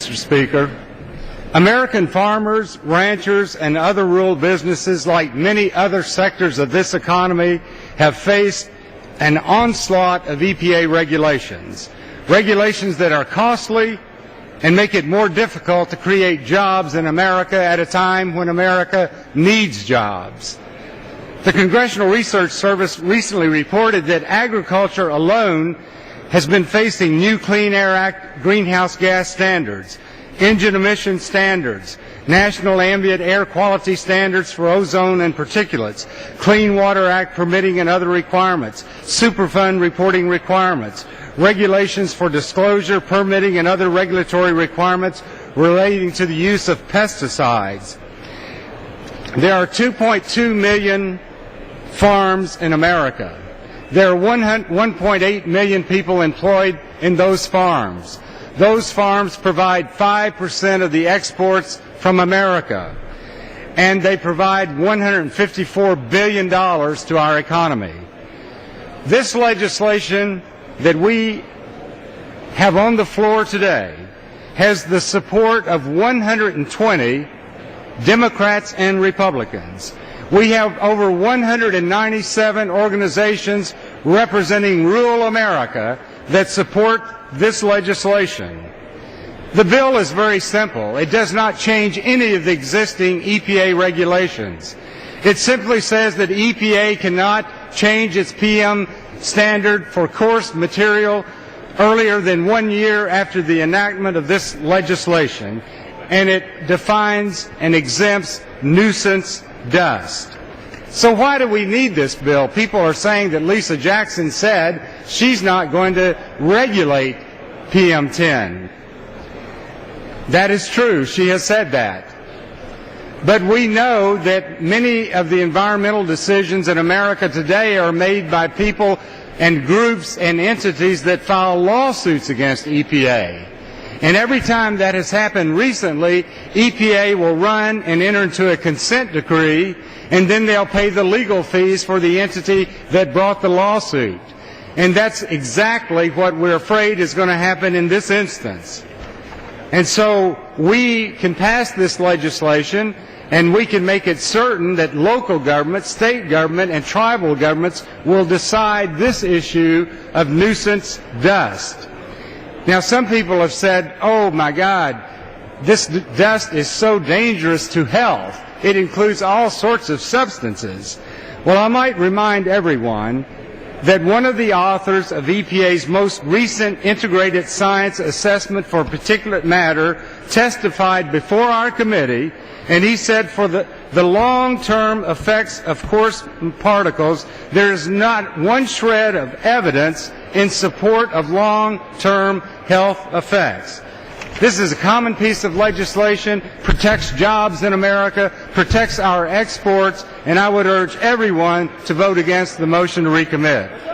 Mr. Speaker. American farmers, ranchers, and other rural businesses, like many other sectors of this economy, have faced an onslaught of EPA regulations. Regulations that are costly and make it more difficult to create jobs in America at a time when America needs jobs. The Congressional Research Service recently reported that agriculture alone has been facing new Clean Air Act greenhouse gas standards, engine emission standards, national ambient air quality standards for ozone and particulates, Clean Water Act permitting and other requirements, Superfund reporting requirements, regulations for disclosure, permitting, and other regulatory requirements relating to the use of pesticides. There are 2.2 million farms in America. There are 1.8 million people employed in those farms. Those farms provide 5% of the exports from America, and they provide $154 billion to our economy. This legislation that we have on the floor today has the support of 120 Democrats and Republicans. We have over 197 organizations representing rural America that support this legislation. The bill is very simple. It does not change any of the existing EPA regulations. It simply says that EPA cannot change its PM standard for coarse material earlier than 1 year after the enactment of this legislation, and it defines and exempts nuisance dust. So why do we need this bill? People are saying that Lisa Jackson said she's not going to regulate PM10. That is true. She has said that. But we know that many of the environmental decisions in America today are made by people and groups and entities that file lawsuits against EPA. And every time that has happened recently, EPA will run and enter into a consent decree, and then they'll pay the legal fees for the entity that brought the lawsuit. And that's exactly what we're afraid is going to happen in this instance. And so we can pass this legislation, and we can make it certain that local government, state government, and tribal governments will decide this issue of nuisance dust. Now, some people have said, oh my God, this dust is so dangerous to health. It includes all sorts of substances. Well, I might remind everyone that one of the authors of EPA's most recent Integrated Science Assessment for Particulate Matter testified before our committee, and he said for the long-term effects of coarse particles, there is not one shred of evidence in support of long-term health effects. This is a common piece of legislation, protects jobs in America, protects our exports, and I would urge everyone to vote against the motion to recommit.